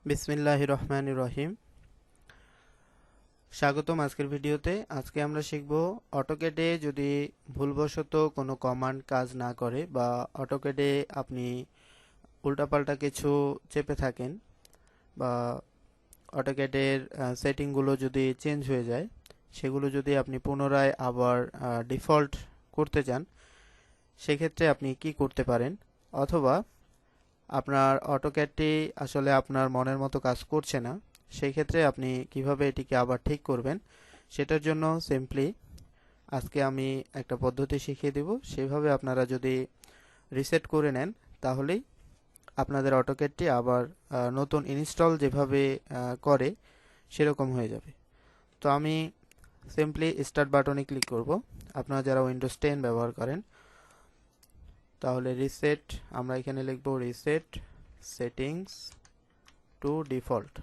বিসমিল্লাহির রহমানির রহিম। স্বাগতম আজকের ভিডিওতে। আজকে আমরা শিখব অটোক্যাডে যদি ভুলবশত কোনো কমান্ড কাজ না করে বা অটোক্যাডে আপনি উল্টাপাল্টা কিছু চেপে থাকেন বা অটোক্যাডের সেটিংগুলো যদি চেঞ্জ হয়ে যায়, সেগুলো যদি আপনি পুনরায় আবার ডিফল্ট করতে চান, সেক্ষেত্রে আপনি কি করতে পারেন, অথবা আপনার অটোক্যাডটি আসলে আপনার মনের মতো কাজ করছে না, সেই ক্ষেত্রে আপনি কিভাবে এটিকে আবার ঠিক করবেন, সেটার জন্য সিম্পলি আজকে আমি একটা পদ্ধতি শিখিয়ে দেব। সেভাবে আপনারা যদি রিসেট করে নেন, তাহলেই আপনাদের অটোক্যাডটি আবার নতুন ইনস্টল যেভাবে করে সেরকম হয়ে যাবে। তো আমি সিম্পলি স্টার্ট বাটনে ক্লিক করব। আপনারা যারা উইন্ডোজ 10 ব্যবহার করেন, তাহলে রিসেট, আমরা এখানে লিখব রিসেট সেটিংস টু ডিফল্ট,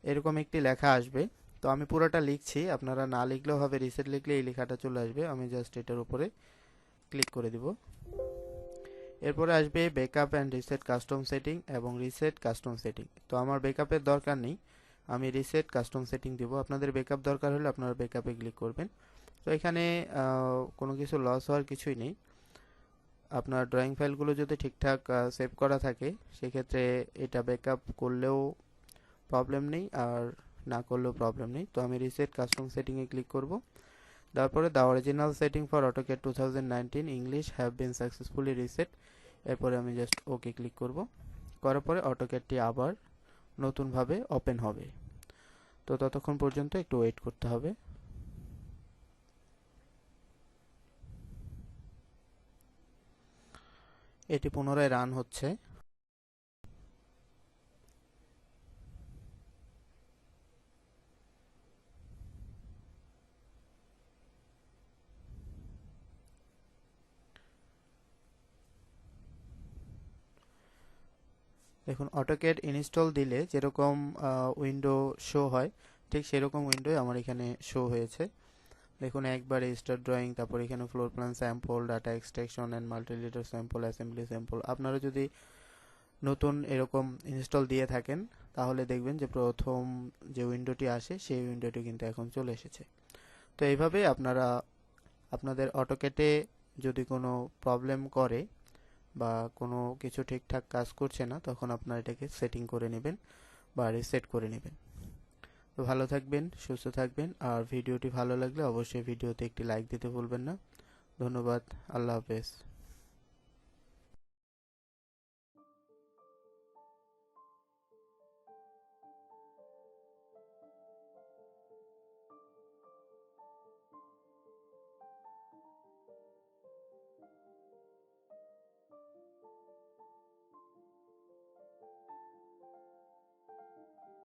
এরকম একটি লেখা আসবে। তো আমি পুরোটা লিখছি, আপনারা না লিখলেও হবে, রিসেট লিখলে এই লেখাটা চলে আসবে। আমি জাস্ট এটার উপরে ক্লিক করে দিব। এরপরে আসবে backup and reset custom setting এবং রিসেট কাস্টম সেটিং। তো আমার ব্যাকআপের দরকার নেই, আমি রিসেট কাস্টম সেটিং দিব। আপনাদের ব্যাকআপ দরকার হলে আপনারা ব্যাকআপে ক্লিক করবেন। তো এখানে কোনো কিছু লস হওয়ার কিছুই নেই। আপনার ড্রয়িং ফাইলগুলো যদি ঠিকঠাক সেভ করা থাকে, সেক্ষেত্রে এটা ব্যাকআপ করলেও প্রবলেম নেই, আর না করলেও প্রবলেম নেই। তো আমি রিসেট কাস্টম সেটিংয়ে ক্লিক করব। তারপরে the original setting for AutoCAD 2019 English have been successfully reset. এরপরে আমি জাস্ট ওকে ক্লিক করব। করার পরে অটোক্যাডটি আবার নতুনভাবে ওপেন হবে। তো ততক্ষণ পর্যন্ত একটু ওয়েট করতে হবে। এটি পুনরায় রান হচ্ছে। দেখুন, অটোক্যাড ইনস্টল দিলে যেরকম উইন্ডো শো হয়, ঠিক সেরকম উইন্ডোই আমার এখানে শো হয়েছে। দেখুন, একবারে স্টার ড্রয়িং, তারপর এখানে floor plan sample, data extraction and multiliter sample, assembly sample. আপনারা যদি নতুন এরকম ইনস্টল দিয়ে থাকেন, তাহলে দেখবেন যে প্রথম যে উইন্ডোটি আসে সেই উইন্ডোটি কিন্তু এখন চলে এসেছে। তো এইভাবে আপনারা আপনাদের অটোক্যাডে যদি কোনো প্রবলেম করে বা কোনো কিছু ঠিকঠাক কাজ করছে না, তখন আপনারা এটাকে সেটিং করে নেবেন বা রিসেট করে নেবেন। তো ভালো থাকবেন, সুস্থ থাকবেন, আর ভিডিওটি ভালো লাগলে অবশ্যই ভিডিওতে একটি লাইক দিতে ভুলবেন না। ধন্যবাদ। আল্লাহ হাফেজ।